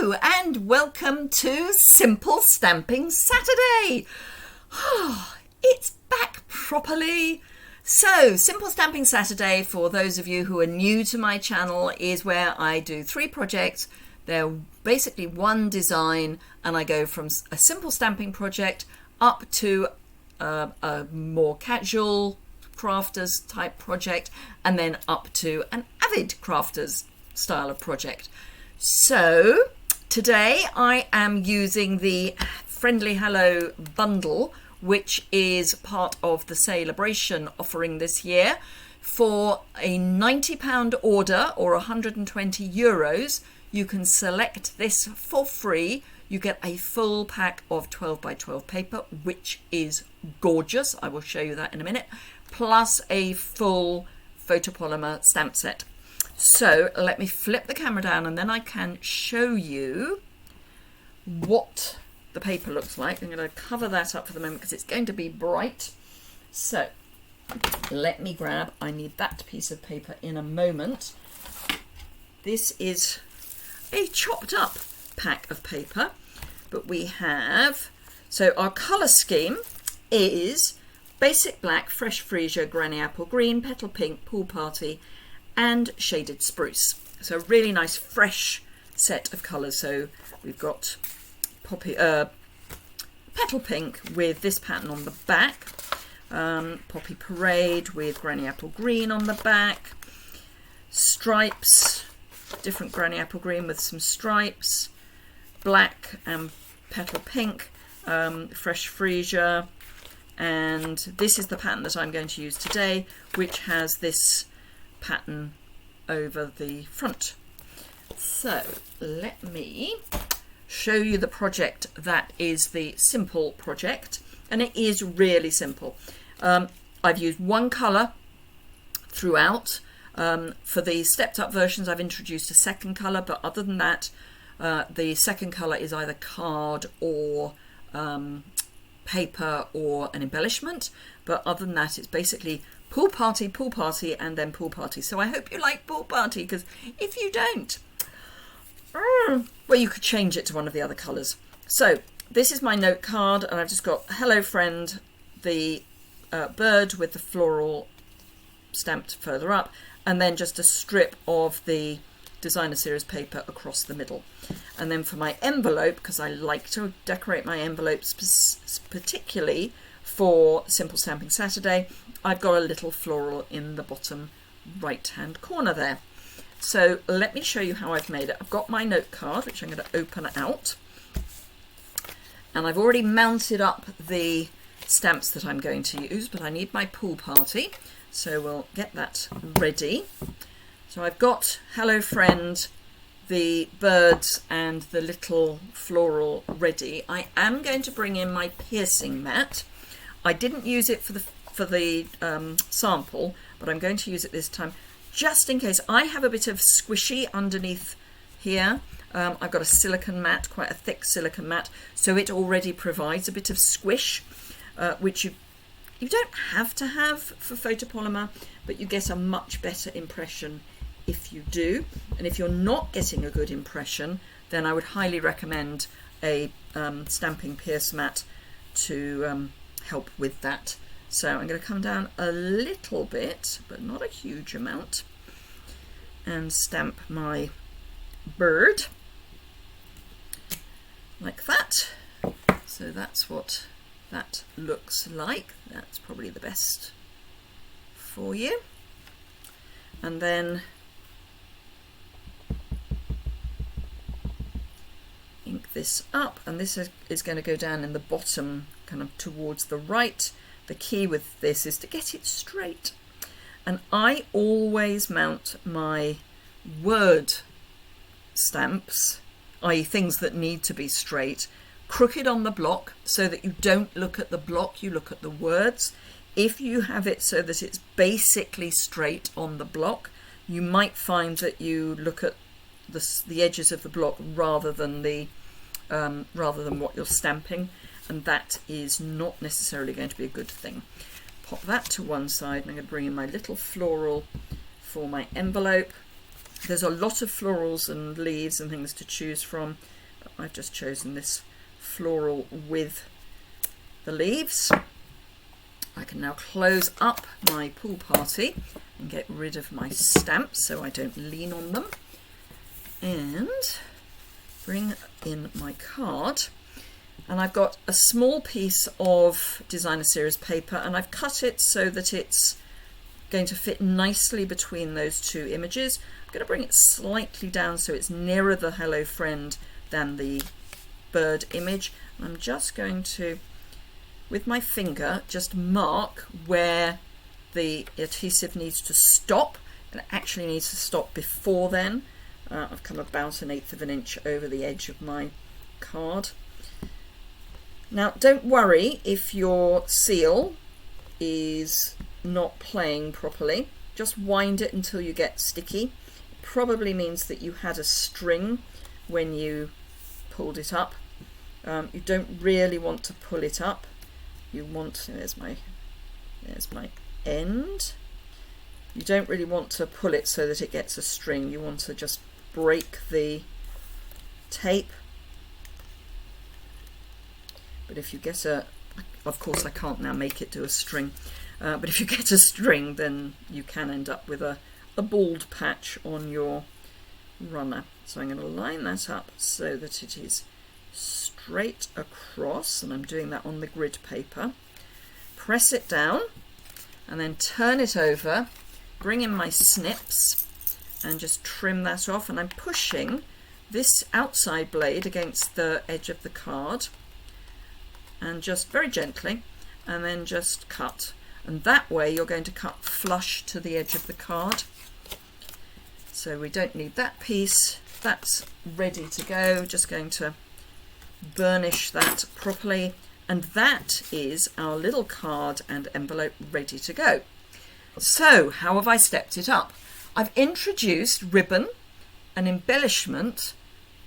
Hello and welcome to Simple Stamping Saturday. It's back properly. So Simple Stamping Saturday, for those of you who are new to my channel, is where I do 3 projects. They're basically one design, and I go from a simple stamping project up to a more casual crafters type project, and then up to an Avid crafters style of project. So today I am using the Friendly Hello bundle, which is part of the Sale-a-Bration offering this year. For a £90 order or €120, you can select this for free. You get a full pack of 12 by 12 paper, which is gorgeous. I will show you that in a minute, plus a full photopolymer stamp set. So let me flip the camera down and then I can show you what the paper looks like. I'm going to cover that up for the moment because it's going to be bright. So let me grab, I need that piece of paper in a moment. This is a chopped up pack of paper, but we have, so our colour scheme is basic black, fresh freesia, granny apple green, petal pink, pool party, and shaded spruce. So a really nice fresh set of colours. So we've got poppy, petal pink with this pattern on the back, poppy parade with granny apple green on the back, stripes, different granny apple green with some stripes, black and petal pink, fresh freesia, and this is the pattern that I'm going to use today, which has this pattern over the front. So let me show you the project that is the simple project, and it is really simple. I've used one colour throughout. For the stepped up versions I've introduced a second colour, but other than that the second colour is either card or paper or an embellishment, but other than that it's basically pool party, and then pool party. So I hope you like pool party, because if you don't, well, you could change it to one of the other colours. So this is my note card, and I've just got hello friend, the bird with the floral stamped further up, and then just a strip of the designer series paper across the middle. And then for my envelope, because I like to decorate my envelopes particularly for Simple Stamping Saturday, I've got a little floral in the bottom right hand corner there. So let me show you how I've made it. I've got my note card, which I'm going to open out, and I've already mounted up the stamps that I'm going to use, but I need my pool party, so we'll get that ready. So I've got hello friend, the birds, and the little floral ready. I am going to bring in my piercing mat. I didn't use it for the sample, but I'm going to use it this time just in case. I have a bit of squishy underneath here. I've got a silicone mat, quite a thick silicone mat, so it already provides a bit of squish, which you don't have to have for photopolymer, but you get a much better impression if you do. And if you're not getting a good impression, then I would highly recommend a stamping pierce mat to help with that. So I'm going to come down a little bit, but not a huge amount, and stamp my bird like that. So that's what that looks like. That's probably the best for you. And then ink this up, and this is going to go down in the bottom, kind of towards the right. The key with this is to get it straight, and I always mount my word stamps, i.e. things that need to be straight, crooked on the block, so that you don't look at the block, you look at the words. If you have it so that it's basically straight on the block, you might find that you look at the edges of the block rather than what you're stamping, and that is not necessarily going to be a good thing. Pop that to one side, and I'm going to bring in my little floral for my envelope. There's a lot of florals and leaves and things to choose from. I've just chosen this floral with the leaves. I can now close up my pool party and get rid of my stamps so I don't lean on them, and bring in my card. And I've got a small piece of designer series paper, and I've cut it so that it's going to fit nicely between those two images. I'm going to bring it slightly down so it's nearer the hello friend than the bird image. I'm just going to, with my finger, just mark where the adhesive needs to stop, and it actually needs to stop before then. I've come about 1/8 of an inch over the edge of my card. Now don't worry if your seal is not playing properly, just wind it until you get sticky. It probably means that you had a string when you pulled it up. You don't really want to pull it up. You want, there's my end. You don't really want to pull it so that it gets a string. You want to just break the tape. But if you get of course I can't now make it do a string, but if you get a string, then you can end up with a bald patch on your runner. So I'm going to line that up so that it is straight across, and I'm doing that on the grid paper. Press it down and then turn it over, bring in my snips and just trim that off, and I'm pushing this outside blade against the edge of the card, and just very gently, and then just cut, and that way you're going to cut flush to the edge of the card. So we don't need that piece. That's ready to go. Just going to burnish that properly, and that is our little card and envelope ready to go. So how have I stepped it up? I've introduced ribbon, an embellishment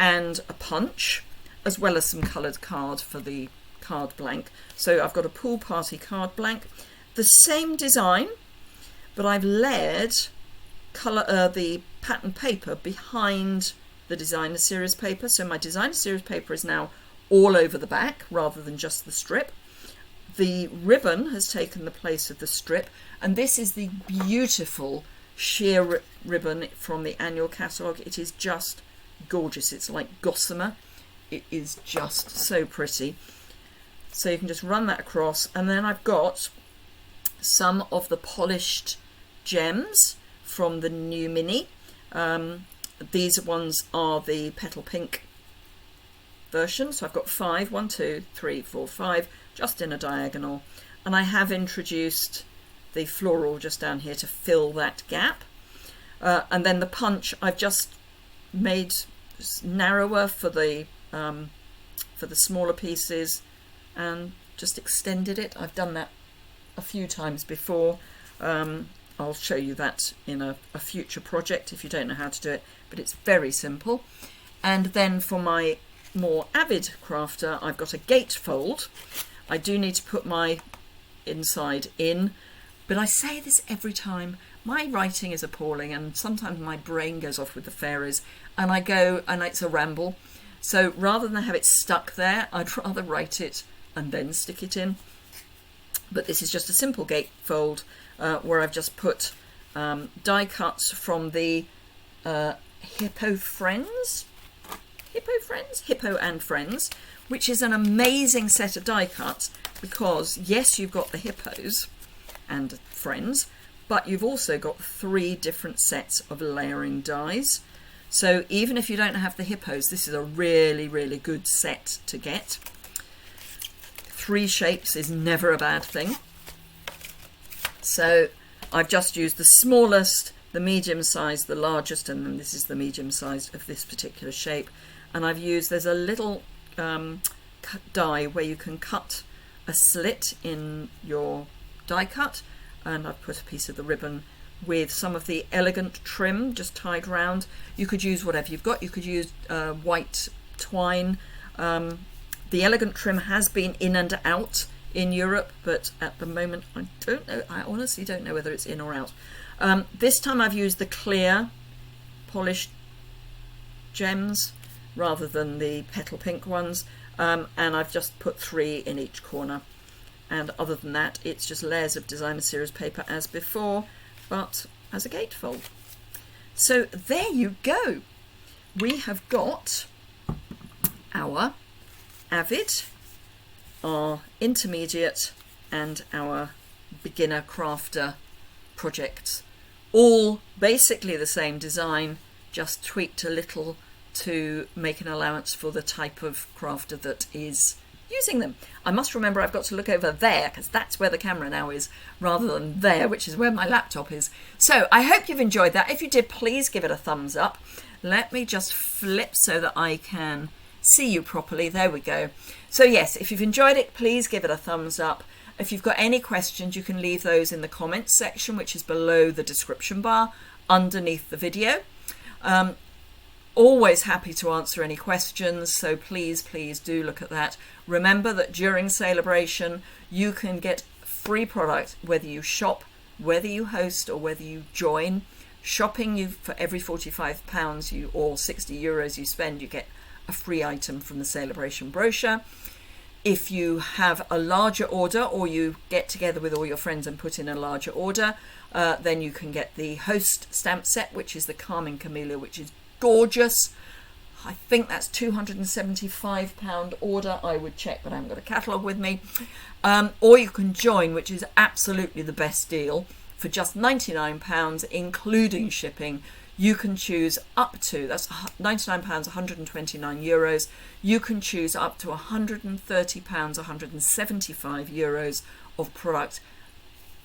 and a punch, as well as some coloured card for the card blank. So I've got a pool party card blank, the same design, but I've layered the pattern paper behind the designer series paper. So my designer series paper is now all over the back rather than just the strip. The ribbon has taken the place of the strip, and this is the beautiful sheer ribbon from the annual catalogue. It is just gorgeous. It's like gossamer. It is just so pretty. So you can just run that across, and then I've got some of the polished gems from the new mini. These ones are the petal pink version, so I've got 5, 1, 2, 3, 4, 5, just in a diagonal, and I have introduced the floral just down here to fill that gap. And then the punch I've just made narrower for the smaller pieces and just extended it. I've done that a few times before. I'll show you that in a future project if you don't know how to do it, but it's very simple. And then for my more avid crafter, I've got a gatefold. I do need to put my inside in, but I say this every time. My writing is appalling, and sometimes my brain goes off with the fairies, and I go, and it's a ramble. So rather than have it stuck there, I'd rather write it and then stick it in. But this is just a simple gatefold where I've just put die cuts from the Hippo and Friends, which is an amazing set of die cuts, because yes, you've got the hippos and friends, but you've also got 3 different sets of layering dies. So even if you don't have the hippos, this is a really, really good set to get. 3 shapes is never a bad thing. So I've just used the smallest, the medium size, the largest, and then this is the medium size of this particular shape. And I've used, there's a little die where you can cut a slit in your die cut, and I've put a piece of the ribbon with some of the elegant trim just tied round. You could use whatever you've got. You could use white twine. The elegant trim has been in and out in Europe, but at the moment I don't know. I honestly don't know whether it's in or out. This time I've used the clear polished gems, rather than the petal pink ones, and I've just put 3 in each corner. And other than that, it's just layers of designer series paper as before, but as a gatefold. So there you go. We have got our Avid, our intermediate, and our beginner crafter projects. All basically the same design, just tweaked a little to make an allowance for the type of crafter that is using them. I must remember I've got to look over there because that's where the camera now is, rather than there, which is where my laptop is. So I hope you've enjoyed that. If you did, please give it a thumbs up. Let me just flip so that I can see you properly. There we go. So yes, if you've enjoyed it, please give it a thumbs up. If you've got any questions, you can leave those in the comments section, which is below the description bar underneath the video. Always happy to answer any questions, so please do look at that. Remember that during Sale-a-Bration you can get free product whether you shop, whether you host, or whether you join. Shopping, you for every £45 or €60 you spend, you get a free item from the Sale-a-Bration brochure. If you have a larger order, or you get together with all your friends and put in a larger order, then you can get the host stamp set, which is the Carmine Camellia, which is gorgeous. I think that's £275 order. I would check, but I haven't got a catalogue with me. Or you can join, which is absolutely the best deal, for just £99, including shipping. You can choose up to, that's £99, €129. You can choose up to £130, €175 of product.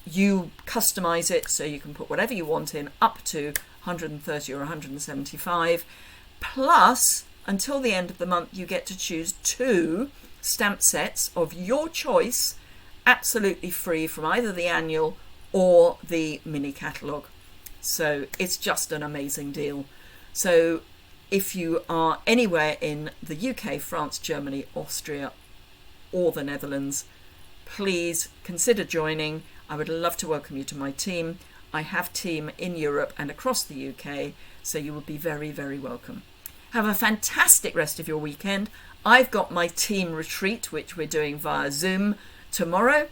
You customize it so you can put whatever you want in, up to 130 or 175. Plus, until the end of the month, you get to choose 2 stamp sets of your choice, absolutely free, from either the annual or the mini catalogue. So it's just an amazing deal. So if you are anywhere in the UK, France, Germany, Austria, or the Netherlands, please consider joining. I would love to welcome you to my team. I have team in Europe and across the UK, so you would be very welcome. Have a fantastic rest of your weekend. I've got my team retreat, which we're doing via Zoom tomorrow.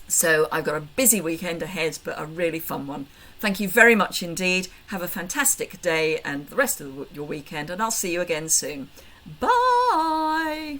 So I've got a busy weekend ahead, but a really fun one. Thank you very much indeed. Have a fantastic day and the rest of your weekend, and I'll see you again soon. Bye!